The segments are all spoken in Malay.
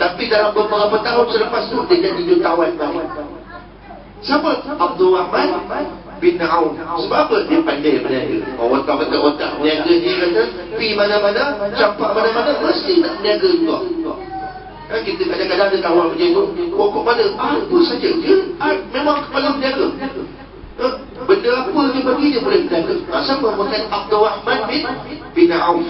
Tapi dalam beberapa tahun selepas tu dia jadi jutawan balik. Siapa? Abdul Rahman bin Auf. Sebab apa? Dia pandai berniaga. Otak berniaga ni kata, pergi mana-mana, campak mana-mana, mesti nak berniaga juga. Kan kita kadang-kadang ada kawan macam tu, pokok mana? Apa saja. Dia memang kepala berniaga. Benda apa dia bagi, dia boleh berniaga. Siapa? Bukan Abdul Rahman bin Auf.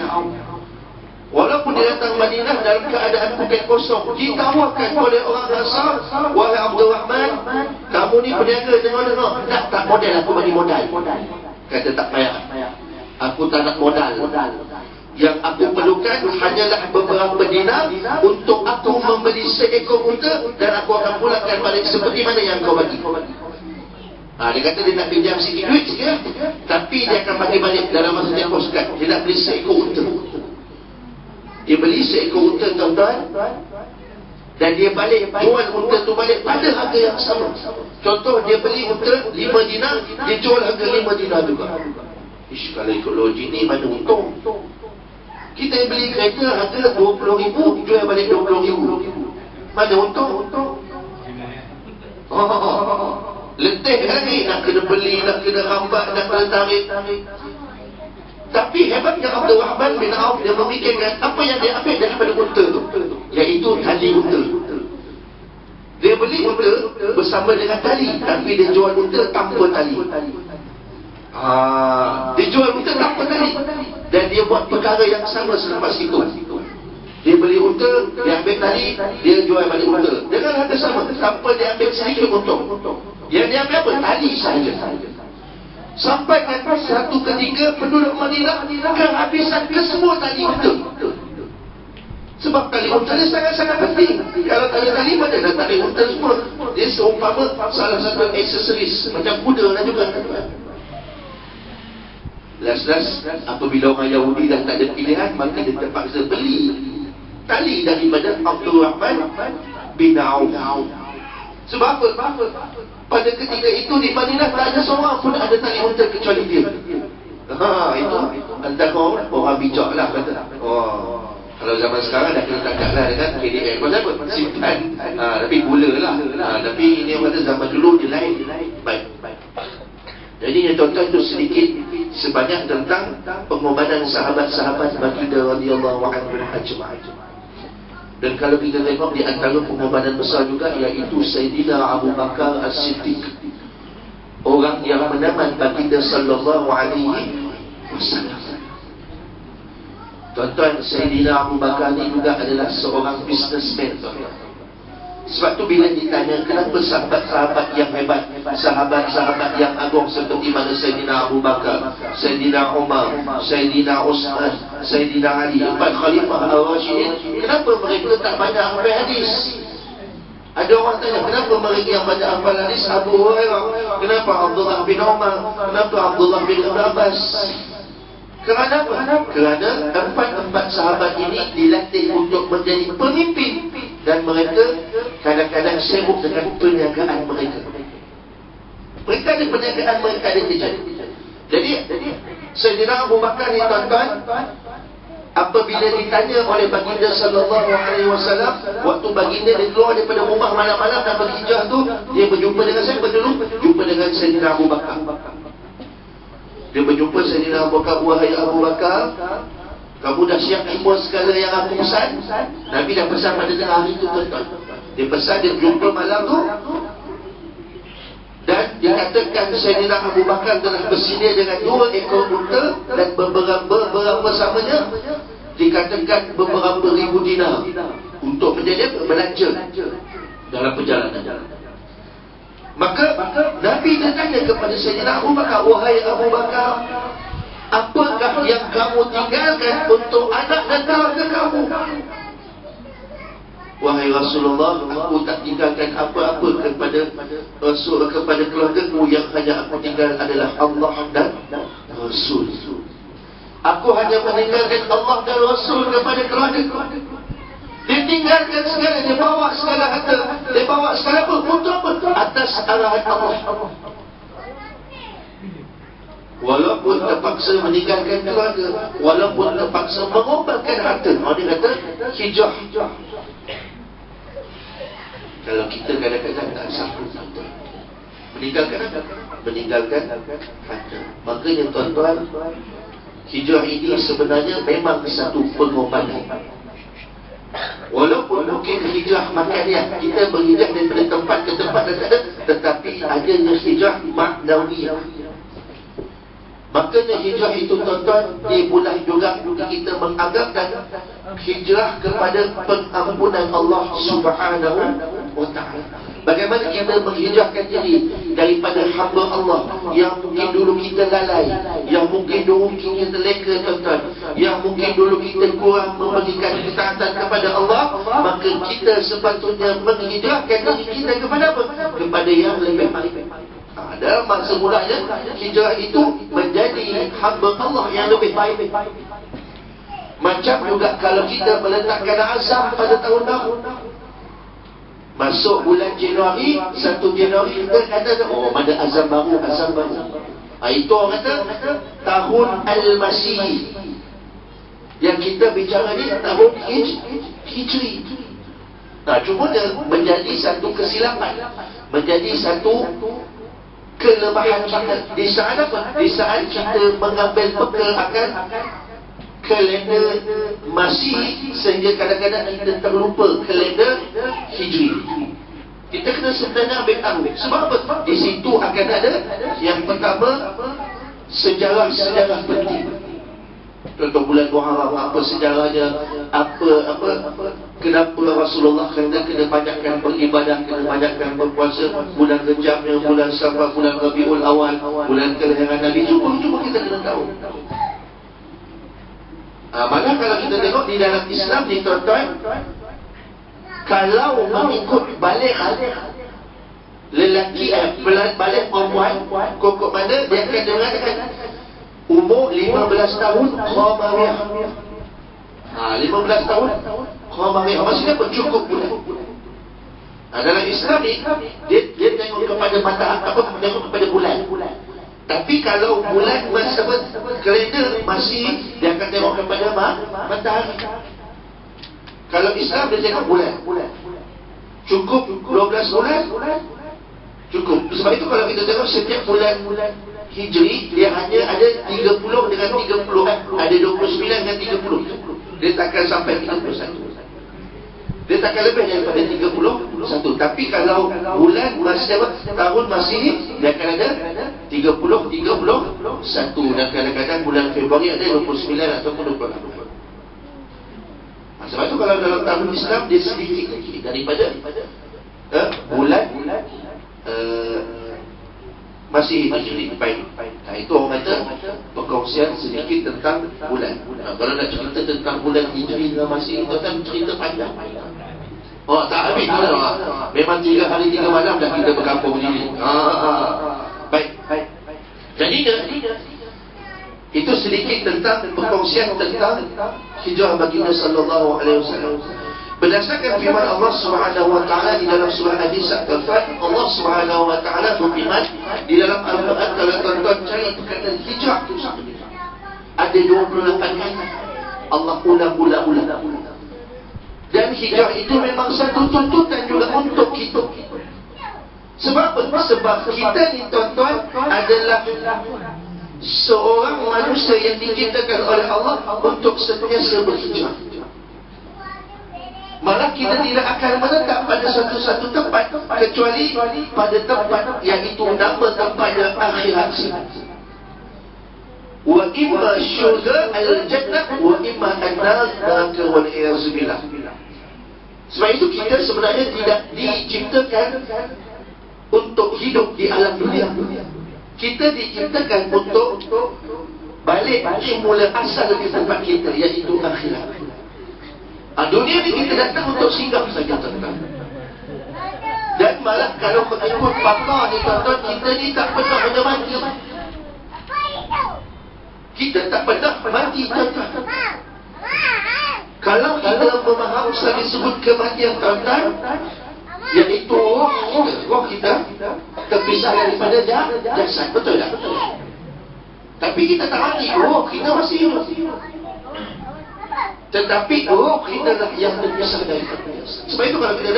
Walaupun dia datang Madinah dalam keadaan bukan kosong, ditawarkan oleh orang Ansar, wahai Abdul Rahman, kamu ni berniaga, tengok-tengok. Tak modal, aku bagi modal. Kata tak payah, aku tak nak modal. Yang aku perlukan hanyalah beberapa dinar untuk aku membeli seekor unta, dan aku akan pulangkan balik seperti mana yang kau bagi. Dia kata dia nak pinjam sikit duit sikit, tapi dia akan bagi balik dalam masa tempoh sekat. Dia nak beli seekor unta. Dia beli seekor unta, tuan-tuan, dan dia balik jual unta tu balik pada harga yang sama. Contoh, dia beli unta 5 dinar, dia jual harga 5 dinar juga. Kalau ikut logik ni mana untung? Kita beli kereta harga 20,000, jual balik 20,000. Mana untung? Letih lagi, nak kena beli, nak kena rambat, nak kena tarik. Tapi hebatnya Abdul Rahman bin Auf, dia memikirkan apa yang dia ambil daripada unta tu, iaitu tali unta. Dia beli unta bersama dengan tali, tapi dia jual unta tanpa tali. Dia jual unta tanpa tali, dan dia buat perkara yang sama selepas itu. Dia beli unta, dia ambil tali, dia jual balik unta dengan harga sama, tanpa dia ambil sedikit untung. Yang dia ambil apa? Tali sahaja. Sampai kata satu ketika penduduk Madinah kehabisan kesemua tali unta. Sebab tali unta dia sangat-sangat penting. Kalau tak ada tali, mana dah tali unta semua. Dia seumpama salah satu aksesoris, macam kuda lah juga. Last-last, apabila orang Yahudi dah tak ada pilihan, maka dia terpaksa beli tali daripada Abdul Rahman bin Auf. Sebab apa? Pada ketika itu di Madinah tak ada seorang pun ada tali unta kecuali dia. Itu antara orang bijak lah kata. Kalau zaman sekarang dah kena tangkap lah dengan KDM. Pasal apa? Simpan. Tapi gula lah. Tapi ini orang kata zaman dulu dia lain. Baik. Jadi tuan-tuan, itu sedikit sebanyak tentang pengorbanan sahabat-sahabat baginda radhiyallahu anhum ajma'in. Dan kalau kita tengok di antara pengorbanan besar juga, iaitu Sayyidina Abu Bakar As-Siddiq, orang yang menaman baginda sallallahu alaihi wasallam. Tuan-tuan, Sayyidina Abu Bakar ni juga adalah seorang businessman, tuan-tuan. Sebab tu bila ditanya kenapa sahabat-sahabat yang hebat, sahabat-sahabat yang agung seperti mana Sayyidina Abu Bakar, Sayyidina Umar, Sayyidina Utsman, Sayyidina Ali, 4 khalifah Ar-Rasyidin, kenapa mereka tak banyak hafal hadis? Ada orang tanya, kenapa mereka yang banyak hafal hadis? Abu Hurairah, kenapa Abdullah bin Umar, kenapa Abdullah bin Abbas? Kerana apa? Kerana empat sahabat ini dilatih untuk menjadi pemimpin, dan mereka kadang-kadang sibuk dengan perniagaan mereka. Mereka ada perniagaan, mereka ada kerja. Jadi Sayyidina Abu Bakar ni, tuan-tuan, apabila ditanya oleh baginda sallallahu alaihi wasallam, waktu baginda dia keluar daripada rumah malam-malam dan berhijrah tu, dia berjumpa dengan siapa dulu? Jumpa dengan Sayyidina Abu Bakar. Dia berjumpa Sayyidina Abu Bakar, wahai Abu Bakar, kamu dah siap semua segala yang aku pesan? Nabi dah pesan pada tengah hari itu, tuan-tuan. Dia pesan, dia jumpa malam tu, dan dikatakan Sayyidina Abu Bakar telah bersedia dengan 2 ekor unta dan beberapa samanya, dikatakan beberapa ribu dinar untuk menjadi belanja dalam perjalanan. Maka Nabi tanya kepada Sayyidina Abu Bakar, wahai Abu Bakar, apakah yang kamu tinggalkan untuk anak dan keluarga kamu? Wahai Rasulullah, aku tak tinggalkan apa-apa kepada keluargaku. Yang hanya aku tinggal adalah Allah dan Rasul. Aku hanya meninggalkan Allah dan Rasul kepada keluargaku. Dia tinggalkan segala, dia bawa segala harta, dia bawa segala apa? Untuk apa? Atas arahan Allah. Walaupun terpaksa meninggalkan keluarga, walaupun terpaksa mengorbankan harta. Dia kata hijrah. Kalau kita kadang-kadang tak sanggup meninggalkan harta. Makanya tuan-tuan, hijrah ini sebenarnya memang satu pengorbanan. Walaupun mungkin hijrah makaniah, kita berhijrah daripada tempat ke tempat, tetapi adanya hijrah maknawiyah. Makanya hijrah itu tuan-tuan, boleh juga kita menganggapkan hijrah kepada pengampunan Allah Subhanahu wa ta'ala. Bagaimana kita menghijrahkan diri daripada hamba Allah yang mungkin dulu kita lalai, yang mungkin dulu kita leka tuan-tuan, yang mungkin dulu kita kurang memberikan ketaatan kepada Allah, maka kita sepatutnya menghijrahkan diri kita kepada apa? Kepada yang lebih baik. Dalam masa mulanya, hijrah itu menjadi hamba Allah yang lebih baik. Macam juga kalau kita meletakkan azam pada tahun baru, masuk bulan Januari, 1 Januari kita kata, oh mana azam baru. Itu orang kata tahun Al-Masih. Yang kita bicara ni tahun Hijri. Cuma dia menjadi satu kesilapan, menjadi satu kelemahan kita. Di saat apa? Di saat kita mengambil bekal akan kalender Masih, sehingga kadang-kadang kita terlupa kalender Hijri. Kita kena sebenarnya ambil tahu. Sebab apa? Di situ akan ada yang pertama, sejarah-sejarah penting. Contoh bulan Muharram, apa sejarahnya, apa kenapa Rasulullah kena banyakkan beribadah, kena banyakkan berpuasa, bulan Rejabnya, bulan Safar, bulan Rabiul Awal, bulan kelahiran Nabi. Cuba kita kena tahu. Malah kalau kita tengok di dalam Islam ni tuan-tuan, kalau mengikut balik lelaki balik perempuan, kokok mana dia akan dengarkan umur 15 tahun Qamariyah. 15 tahun Qamariyah maksudnya cukup bulan. Dalam Islam ni dia tengok kepada matahari, tengok kepada bulan. Tapi kalau bulan masa kalender Masih, dia akan tengok kepada matahari. Kalau Islam dia tengok bulan. Cukup 12 bulan? Cukup. Sebab itu kalau kita tengok setiap bulan Hijri, dia hanya ada 30 dengan 30, ada 29 dengan 30. Dia takkan sampai 31. Dia takkan lebih daripada 31. Tapi kalau bulan tahun Masih, dia akan ada 30, 31. Dan kadang-kadang bulan Februari ada 29 ataupun 28. Sebab itu kalau dalam tahun Islam, dia sedikit lagi daripada bulan Masih Hijri. Baik. Itu orang kata perkongsian sedikit tentang bulan. Kalau nak cerita tentang bulan Hijri dengan Masih, itu kan cerita panjang. Tak habis lah. Memang 3 hari 3 malam dah kita berkampung ni. Baik. Jadi itu sedikit tentang perkongsian tentang hijrah baginda sallallahu alaihi wasallam. Berdasarkan firman Allah Subhanahu wa taala di dalam surah An-Nisa, Allah Subhanahu wa taala berfirman di dalam Al-Quran, kalau tuan-tuan cari perkataan hijrah itu ada 28 kali Allah ulang. Dan hijrah itu memang satu tuntutan juga untuk kita. Sebab kita ni tuan-tuan adalah seorang manusia yang diciptakan oleh Allah untuk sentiasa berhijrah. Malah kita tidak akan menetap pada satu-satu tempat kecuali pada tempat yang itu nama tempatnya akhirat. Wa imma syurga al-jannah wa imma an-nar wal iyaz billah. Sebab itu kita sebenarnya tidak diciptakan untuk hidup di alam dunia. Kita diciptakan untuk balik semula asal di tempat kita, iaitu akhirat. Dunia ni kita datang untuk singgah saja tuan-tuan. Dan malah kalau ikut pakar ni tuan-tuan, kita ni tak pernah mati. Kita tak pernah mati tuan-tuan. Kalau kita memaham sekali sebut kematian tuan-tuan, iaitu roh kita terpisah daripada jasad, betul tak? Tapi kita tak mati, roh kita masih hidup. Tetapi roh kita lah yang terpisah daripada jasad. Sebab itu kalau kita